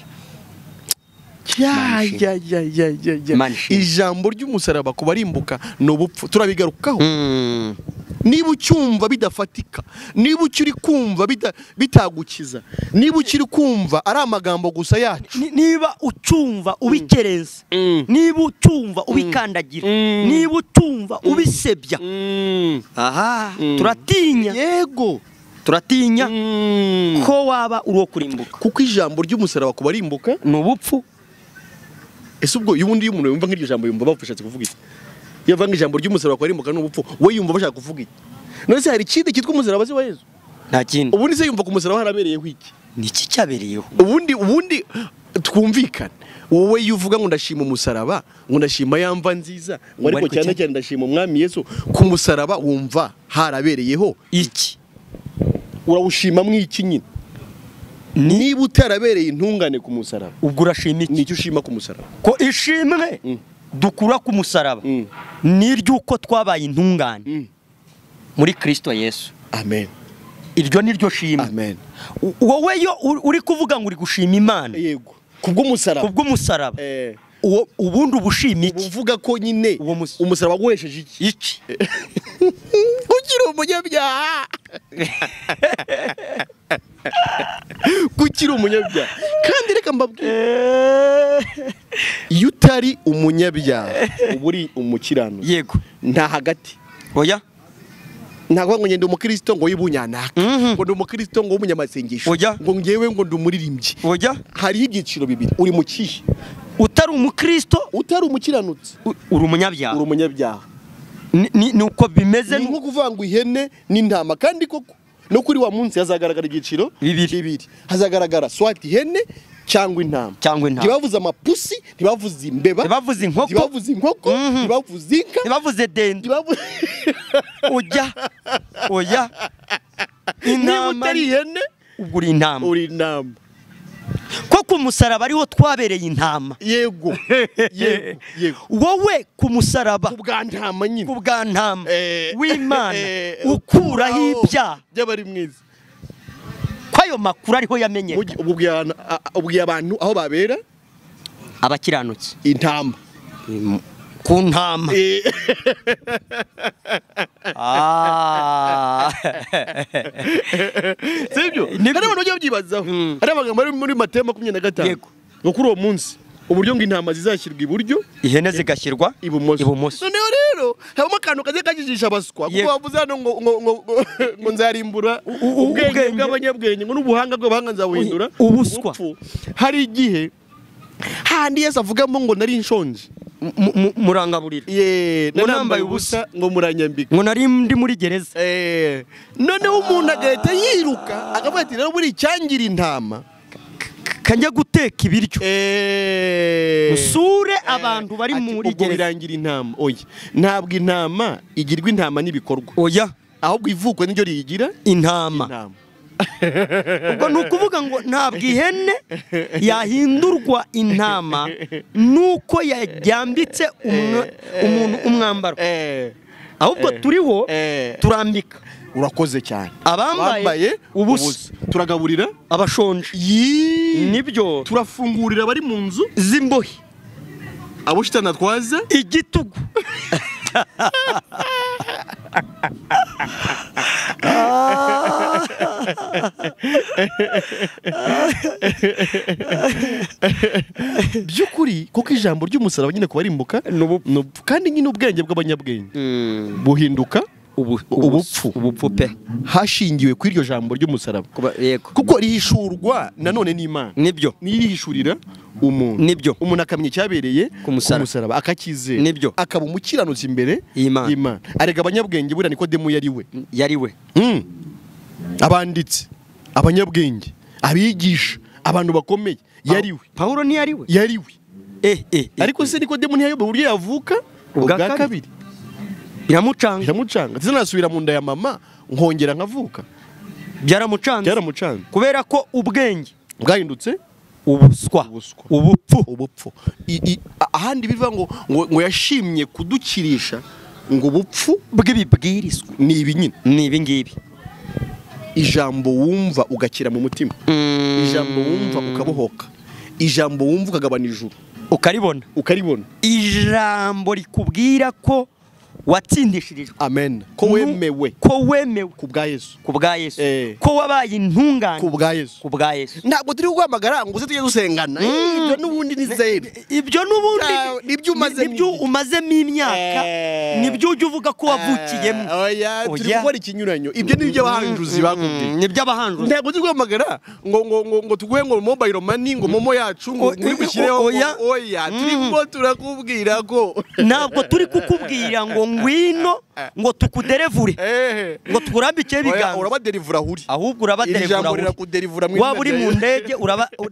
Ijambo ry'umusaraba ku barimbuka n'ubupfu turabigarukaho. Niba ucyumva bidafatika, niba ukiri kumva bitagukiza, niba ukiri kumva ari amagambo gusa yacu, niba ucyumva ubikerenza, niba ucyumva ubikandagira, niba ucyumva ubisebya, aha turatinya. Yego, turatinya ko waba uro kurimbuka, kuko ijambo ry'umusaraba ku barimbuka n'ubupfu. Ese ubwo yubundi umuntu yumva nk'iryo jambo yumva bafashatse kuvuga iki? Yavanga ijambo ry'umusaraba kwa rimbuka n'ubupfu, we yumva bashaka kuvuga iki? None se hari ikindi kitwa umusaraba wa Yesu? Nta kindi. Ubundi se yumva ku musaraba harabereyeho iki? Ni iki cyabereyeho? Ubundi twumvikana. Wowe yuvuga ngo ndashima umusaraba, ngo ndashima yamva nziza, ngo ariko cyane cyane ndashima umwami Yesu, ku musaraba wumva harabereyeho iki? Urawushima mwiki nyine? Niba utarabereye intungane ku musaraba, ubwo urashima iki? Nicyo ushima ku musaraba? Ko ishimwe dukura ku musaraba n'iryuko twabaye intungane muri Kristo Yesu. Amen. Iryo niryo shima. Amen. Wowe yo uri kuvuga ngo uri gushima Imana. Yego. Kubw'umusaraba. Kubw'umusaraba. Ubundi ubushima iki? Uvuga ko nyine umusaraba guhesheje iki? Iki? Gukira umunyabyaha. Gukira umunyabyaha. Kandi reka mbabwire, iyo utari umunyabyaha uba uri umukiranuka. Yego. Nta hagati. Oya. Ntabwo ngo ngende umukristo ngo yibunyanaka, ngo ndi umukristo ngo w'umunyamasengesho, ngo ngewe ngo ndi umuririmbyi. Oya. Hari igiciro bibiri. Uri mu kihe? Utari umukristo, utari umukiranutsi, uri umunyabyaha. Uri umunyabyaha. Ni uko bimeze. Ni nko kuvuga ngo ihene n'intama, kandi koko no kuri wa munsi hazagaragara igiciro bibiri. Hazagaragara swati ihene cyangwa intama. Ntibavuze amapusi, ntibavuze imbeba, ntibavuze inkoko, ntibavuze inka, ntibavuze dende. Oya. Niba utari ihene ubwo uri intama. uri intama. Ko ku musaraba ariho twabereye intama. Yego. Yego. Wowe ku musaraba ku bwa ntama nyine. ku bwa ntama w'Imana ukuraho ibyaha by'abari mwiza. Kwayo makuru ariho yamenyekanye. Ubwiye abantu aho babera abakiranutsi intama. Ku ntama. Sibyo? Hari abantu bajya babyibazaho. Hari amagambo ari muri Mateyo 25. Ngo kuri uwo munsi uburyo ngo intama zizashyirwa iburyo, ihene zigashyirwa ibumoso. Noneho rero habamo akantu kaze kajijisha abaswa kuko bavuze hano ngo nzarimbura ubwenge bw'abanyabwenge ngo n'ubuhanga bw'abahanga nzabuhindura ubuswa. Hari igihe handi Yesu avugamo ngo nari nshonje murangaburira, ngo nambaye ubusa ngo muranyambika, ngo nari ndi muri gereza. Noneho umuntu agahita yiruka akavuga ati rero buri cyangira intama kajya guteka ibiryo usure abantu bari muri gereza. Birangira intama. Oya, ntabwo intama igirwa intama n'ibikorwa. Oya, ahubwo ivukwe n'iryo riyigira intama. Ubwo nukuvuga ngo ntabwo ihene yahindurwa intama nuko yajyambitse umuntu umwambaro, ahubwo turiho turambika. Urakoze cyane. Abambaye ubusa turagaburira abashonje. Nibyo. Turafungurira abari mu nzu z'imbohe, abo shitana twaza igitugu. by'ukuri kuko ijambo ry'umusaraba nyine kubarimbuka kandi nyine ubwenge bw'abanyabwenge buhinduka ubupfu pe, hashingiwe kuri iryo jambo ry'umusaraba. Kuko rihishurwa nanone n'Imana. Nibyo. Nirihishurira umuntu. Nibyo. Umuntu akamenya cyabereye ku musaraba akakizera. Nibyo. Akaba umukiranutsi imbere y'Imana. Arega abanyabwenge buriya Nikodemu yariwe. Abanditsi, abanyabwenge, abigisha, abantu bakomeye yariwe. Paulo ntiyariwe. Yariwe. Ariko se Nikodemu ntiyayobe uburyo yavuka ubwa kabiri. Biramucanga. Sinasubira mu nda ya mama nkongera nkavuka. Byaramucanga. Kubera ko ubwenge bwahindutse ubuswa, ubupfu. Ahandi biva ngo yashimye kudukirisha ngo ubupfu bw'ibibwirizwa ni ibi nyine. Ni ibi ngibi. Ijambo wumva ugakira mu mutima. Ijambo wumva ukabohoka. Ijambo wumva ukagabana ijuru. Ukaribona. Ijambo rikubwira ko watsindishirijwe. Amen. Ko wemewe ku bwa Yesu. Ko wabaye intungane ku bwa Yesu. Ntabwo turi guhamagara ngo tujye dusengana. Ibyo n'ubundi ni zero. Ibyo n'ubundi nibyo umazemo imyaka, nibyo ujye uvuga ko wavukiyemo. Oya, turi gukora ikinyuranyo. Ibyo ni iby'abahanjuzi bakubwiye. Nibyo abahanjuzi. Ntabwo turi guhamagara ngo tuguhe ngo mobile money ngo momo yacu ngo ubishyireho. Oya, turimo turakubwira ko ntabwo turi kukubwira ngo ngwino ngo tukuderevure ngo tukurambike ibiganza. Urabaderivura ahuri. Ahubwo urabaderivura. Waba uri mu ndege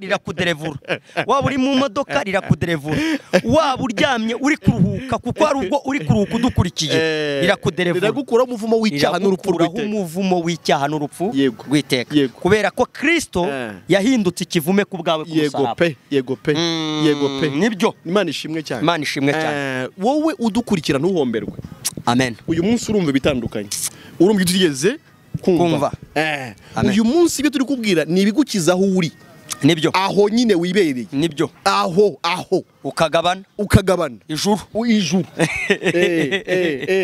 rirakuderevura, waba uri mu modoka rirakuderevura, waba uryamye uri kuruhuka kuko hari ubwo uri kuruhuka udukurikiye rirakuderevura. Riragukuraho umuvumo w'icyaha n'urupfu rw'iteka. Kubera ko Kristo yahindutse ikivume ku bwawe ku musaraba. Yego pe. Nibyo. Imana ishimwe cyane. Wowe udukurikira ntuhomberwe. Amen. Uyu munsi urumva ibitandukanye. Urumva tugeze kumva. Uyu munsi ibyo turi kubwira ni ibigukiza aho uri. Nibyo. Aho nyine wibereye. Nibyo. Aho ukagabana ijuru.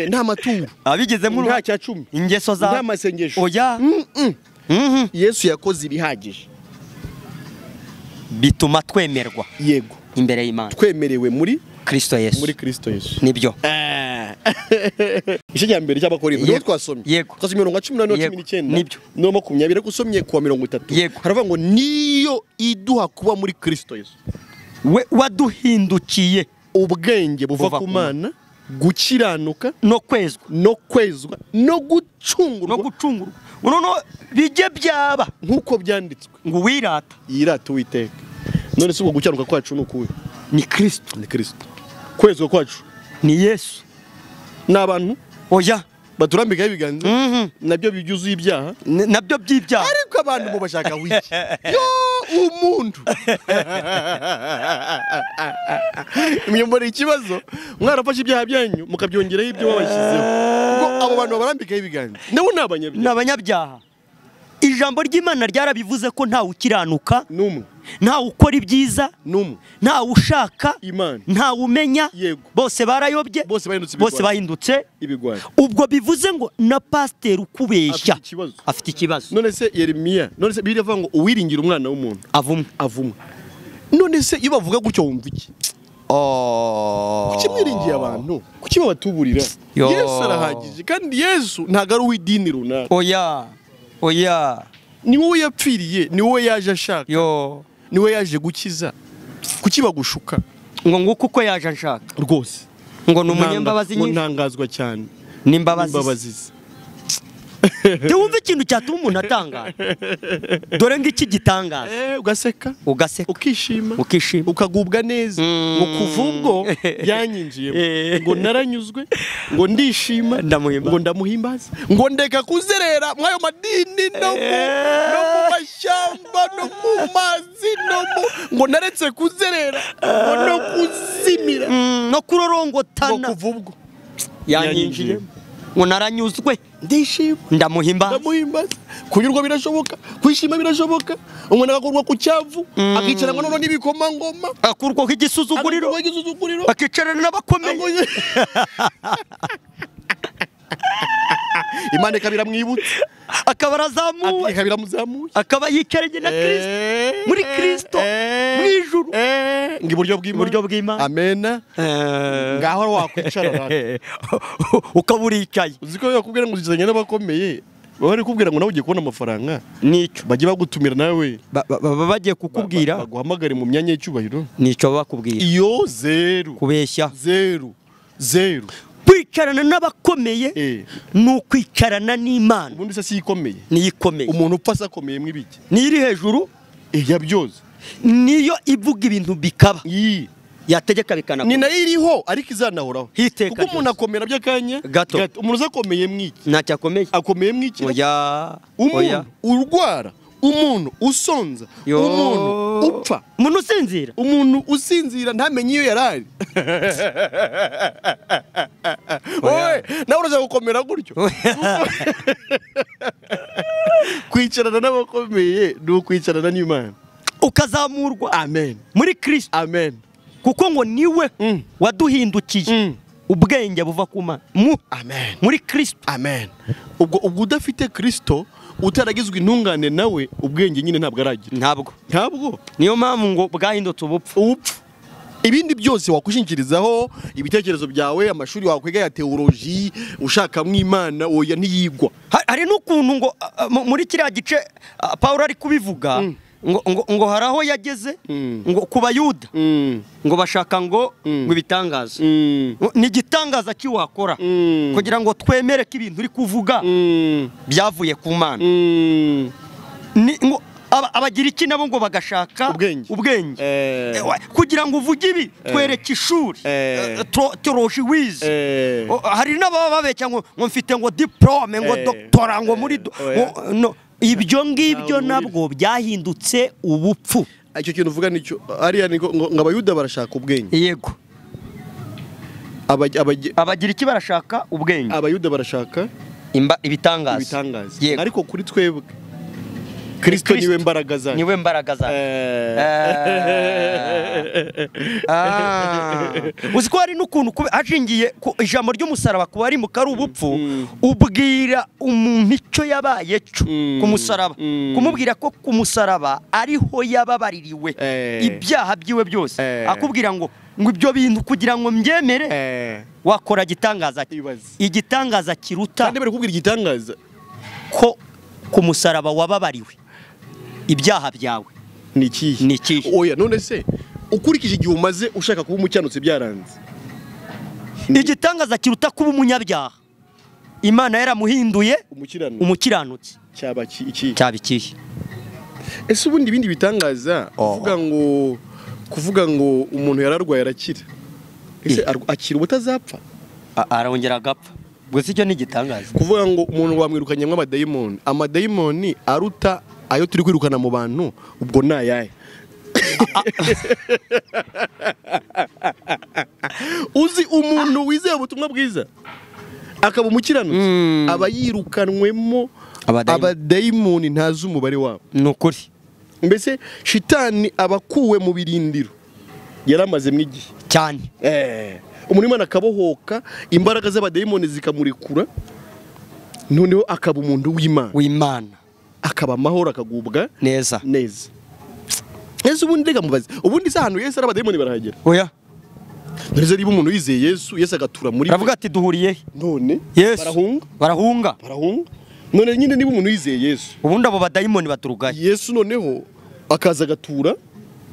Nta maturo. Abigezemo nta cya 10. Ingeso za nta masengesho. Oya. Yesu yakoze ibihagije bituma twemerwa. Yego. Imbere y'Imana. Twemerewe muri Kristo Yesu. Nibyo. Igice cya mbere cy'Abakorinto niho twasomye. Yego. Twasomye 18:19. Nibyo. No 20 gusomye kuwa 30. Haravuga ngo niyo iduha kuba muri Kristo Yesu. We waduhindukiye ubwenge buva ku Mana, gukiranuka no kwezwa no gucungurwa. Nono bijye byaba nk'uko byanditswe ngo yirata Uwiteka. None se ubwo gukiranuka kwacu nukuwe ni Kristo. Kwezwa kwacu ni Yesu. N'abantu oya baturambikaho ibiganza nabyo byuzuye ibyaha nabyo by'ibyaha ariko abantu mu bashaka wiki yo umuntu mwiyambara ikibazo mwarafashe ibyaha byanyu mukabyongeraho ibyo wabashyizeho ngo abo bantu babarambikaho ibiganza nabo ni abanyabyaha ijambo ry'Imana ryarabivuze ko ntawe ukiranuka n'umwe ntawe ukora ibyiza n'umwe ntawe ushaka Imana ntawe umenya bose barayobye bose bahindutse ibigwari ubwo bivuze ngo na pasiteri ukubeshya afite ikibazo none se Yeremiya none se birivuga ngo uwiringira umwana w'umuntu avumwe none se iyo bavuga gutyo wumva iki kuki mwiringiye abantu kuki babatuburira Yesu arahagije kandi Yesu ntago ari uw'idini runaka oya ni wowe yapfiriye ni wowe yaje ashaka ni wowe yaje gukiza kuki bagushuka ngo nguko uko yaje ashaka rwose ngo ni umunyambabazi nyinshi ntangazwa cyane n'imbabazi wumva ikintu cyatuma umuntu atangara dore ngiki gitangaza ugaseka ukishima ukagubwa neza ngo kuva ubwo yanyinjiyemo ngo naranyuzwe ngo ndishima ngo ndamuhimbaza ngo ndeka kuzerera mwayo madini no mu mashyamba no mu mazi ngo naretse kuzerera ngo no kuzimira no kurorongotana ngo kuva ubwo yanyinjiyemo ngo naranyuzwe ndishima ndamuhimbaza kunyurwa birashoboka kwishima birashoboka umuntu agakurwa ku cyavu akicarana noneho n'ibikomangoma akurwa igisuzuguriro akicarana n'abakomeye Imana ikabiramwibutsa akaba arazamuwe akaba yicaranye na Kristo muri Kristo mu ijuru ng'iburyo bw'Imana amena ngaho wakwicara ukaba uricaye uziko yakubwira ngo uzizanye n'abakomeye bari kubwira ngo nawe ugiye kubona amafaranga nicyo bagiye bagutumira nawe bagiye kukubwira baguhamagare mu myanya y'icyubahiro nicyo bakubwira iyo zeru kubeshya zeru kwicarana n'abakomeye ni ukwicarana n'Imana ubundi se si ikomeye niyikomeye umuntu upfa se akomeye mw'ibiki niri hejuru ya byose niyo ivuga ibintu bikaba yategeka bikanakora ni nayo iriho ariko izanahoraho kuko umuntu akomera by'akanya gato umuntu uzakomeye mw'iki ntacyo akomeye mw'iki umuntu urwara umuntu usonza umuntu upfa umuntu usinzira ntamenye iyo yarari wowe nawe uraza gukomera gutyo kwicarana n'abakomeye ni ukwicarana n'Imana ukazamurwa amen muri Kristo amen kuko ngo niwe waduhindukiye ubwenge buva ku Mana amen muri Kristo amen ubwo udafite Kristo utaragizwe intungane nawe ubwenge nyine ntabwo aragira ntabwo niyo mpamvu ngo bwahindutse ubupfu ibindi byose wakushingikirizaho ibitekerezo byawe amashuri wakwiga ya teoloji ushaka mw'Imana oya ntiyigwa hari n'ukuntu ngo muri kiriya gice Pawulo ari kubivuga ngo haraho yageze ngo ku bayuda ngo bashaka ngo ibitangaza ni igitangaza kiwakora kugira ngo twemere ko ibintu uri kuvuga byavuye ku Mana abagira iki nabo ngo bagashaka ubwenge kugira ngo uvuge ibi twereke ishuri teoloji wize hari n'ababa babeshya ngo mfite ngo diplome ngo doctora ngo muri ibyo ngibyo nabwo byahindutse ubupfu icyo kintu uvuga nicyo ariya ngo abayuda barashaka ubwenge yego abagira iki barashaka ubwenge abayuda barashaka ibitangaza ariko kuri twebwe Kristo niwe mbaraga zayo uzi ko hari n'ukuntu hashingiye ku ijambo ry'umusaraba kuba ari mu kari ubupfu ubwira umuntu icyo yabaye cyo ku musaraba kumubwira ko ku musaraba ariho yababaririwe ibyaha byiwe byose akubwira ngo ibyo bintu kugira ngo mbyemere wakora igitangaza kiruta kandi bari kubwira igitangaza ko ku musaraba wababariwe ibyaha byawe Niki oya none se ukurikije igihe umaze ushaka kuba umucyanutse byaranze igitangaza kiruta kuba umunyabyaha Imana yaramuhinduye umukiranutsi cyaba ikihe ese ubundi ibindi bitangaza kuvuga ngo umuntu yararwaye arakira ese akira ubutazapfa arongera agapfa gusa icyo ni igitangaza kuvuga ngo umuntu wamwirukanyemo amadayimoni aruta ayo turi kwirukana mu bantu ubwo nayahe uzi umuntu wizeye ubutumwa bwiza akaba umukiranutsi aba yirukanwemo abadayimoni ntazi umubare wabo. ni ukuri mbese shitani abakuwe mu birindiro yaramazemo igihe cyane. umuntu Imana akabohoka imbaraga z'abadayimoni zikamurekura noneho akaba umuntu w'Imana akaba amahoro akagubwa neza. Yesu ubundi rega mubaze ubundi se ahantu Yesu abadayimoni barahagera oya narize riba umuntu wizeye Yesu agatura muri aravuga ati duhuriye none barahunga none nyine niba umuntu wizeye Yesu ubundi abo badayimoni baturugaye Yesu noneho akaza agatura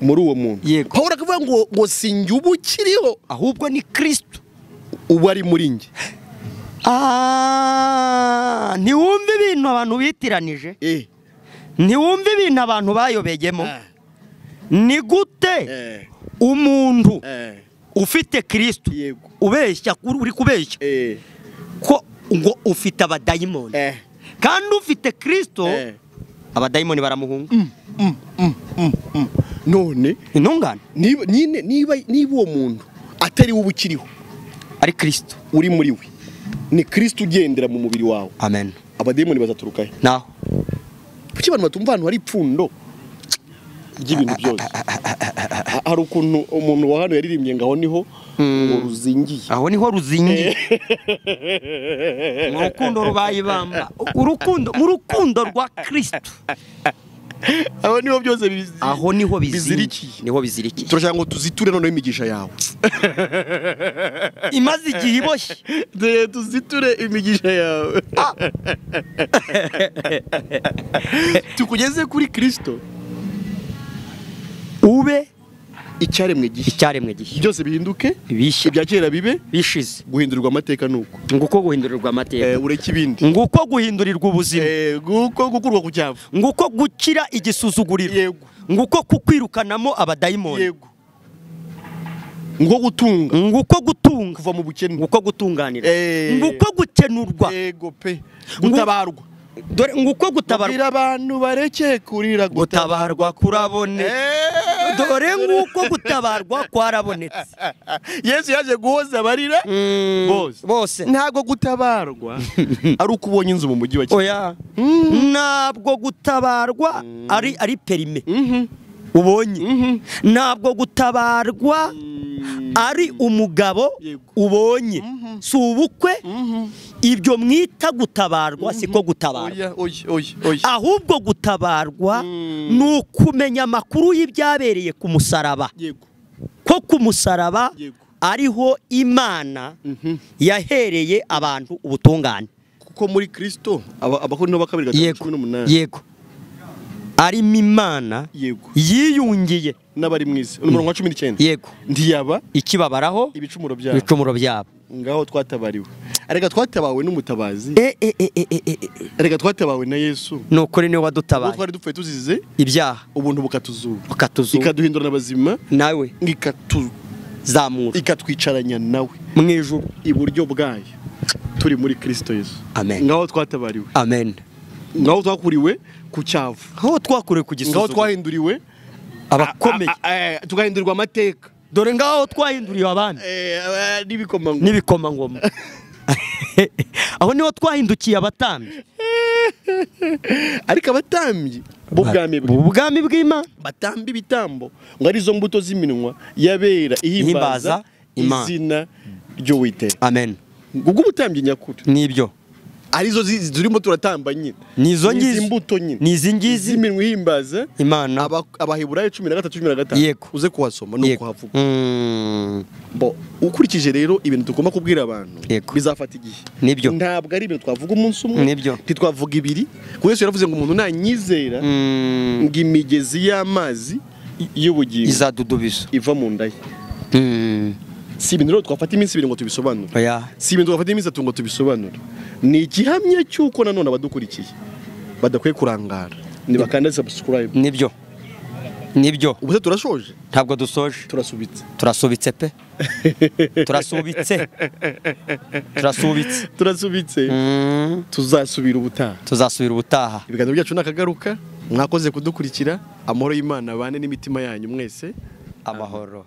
muri uwo muntu. Pawulo akavuga ngo sinjye ubu ukiriho ahubwo ni Kristo ubu ari muri njye. Ntiwumve ibintu abantu bitiranije ntiwumve ibintu abantu bayobegemo. Ni gute umuntu ufite Kristo ubeshya uri kubeshya ko ngo ufite abadayimoni kandi ufite Kristo abadayimoni baramuhunga. None intungane niba uwo muntu atari wowe ukiriho ari Kristo uri muri we ni Kristo ugendera mu mubiri wawe. Amen. Abadayimoni bazaturukahe naho kuki abantu batumva ahantu hari ipfundo ry'ibintu byose. Hari ukuntu umuntu wahanuwe yaririmbye ngo aho niho ruzingiye. Aho niho ruzingiye mu rukundo rubayibamba mu rukundo rwa Kristo. Aho niho byose aho niho bizirikiye. Turashaka ngo tuziture noneho imigisha yawe imaze igihe iboshye tuziture imigisha yawe tukugeze kuri Kristo ube icyaremwe gihe byose bihinduke ibya kera bibe bishize. guhindurirwa amateka nuko nguko guhindurirwa amateka ureke ibindi nguko guhindurirwa ubuzima nguko gukurwa ku cyavu nguko gukira igisuzuguriro nguko kukwirukanamo abadayimoni nguko gutunga kuva mu bukene nguko gutunganira nguko gukenurwa gutabarwa dore nguko gutabarwa abantu bareke kurira gutabarwa kurabone dore nguko gutabarwa kwarabonetse. Yesu yaje guhoza abarira bose ntabwo gutabarwa ari uko ubonye inzu mu mujyi wa Kigali. Oya ntabwo gutabarwa ari perime ubonye ntabwo gutabarwa ari umugabo ubonye si ubukwe. Ibyo mwita gutabarwa siko gutabarwa ahubwo gutabarwa ni ukumenya amakuru y'ibyabereye ku musaraba ko ku musaraba ariho Imana yahereye abantu ubutungane kuko muri Kristo abakorinto ba 2:18 yego arimo Imana yiyungiye n'abari mwisi umurongo wa 19 yego ntiyaba ikibabaraho ibicumuro byabo ngaho twatabariwe. Arega twatabawe n'umutabazi arega twatabawe na Yesu nukuri niwe wadutabaye. Twari dupfuye tuzize ibyaha ubuntu bukatuzura ikaduhindura abazima nawe ikatuzamura ikatwicaranya nawe mu ijuru iburyo bwayo turi muri Kristo Yesu. Amen. Ngaho twatabariwe. Amen. Ngaho twakuriwe ku cyavu ngaho twakuriwe ku gisuzuguro ngaho twahinduriwe abakomeye tugahindurirwa amateka dore ngaho twahinduriwe abandi n'ibikomangoma aho niho twahindukiye abatambyi ariko abatambyi b'ubwami bw'Imana batamba ibitambo ngo arizo mbuto z'iminwa yabera ihimbaza izina ry'Uwiteka. Amen. Ubwo ubutambyi nyakuri nibyo arizo zirimo turatamba nyine nizo ngizi imbuto nyine nizi ngizi iminwa ihimbaza Imana. Abaheburayo 13:15 uze kuhasoma no kuhavuga. Ukurikije rero ibintu tugomba kubwira abantu bizafata igihe. Nibyo ntabwo ari ibintu twavuga umunsi umwe ntitwavuga ibiri kuko Yesu yaravuze ngo umuntu nanyizera ngo imigezi y'amazi y'ubugingo izadudubiza iva mu nda ye. Si ibintu rero twafata iminsi 2 ngo tubisobanure. Si ibintu twafata iminsi 3 ngo tubisobanure. Ni igihamya cy'uko nanone abadukurikiye badakwiye kurangara nibakanda subscribe. Nibyo nibyo ubuse turashoje ntabwo dusoje turasubitse pe turasubitse tuzasubira ubutaha ibiganiro byacu nakagaruka mwakoze kudukurikira amahoro y'Imana bane n'imitima yanyu mwese amahoro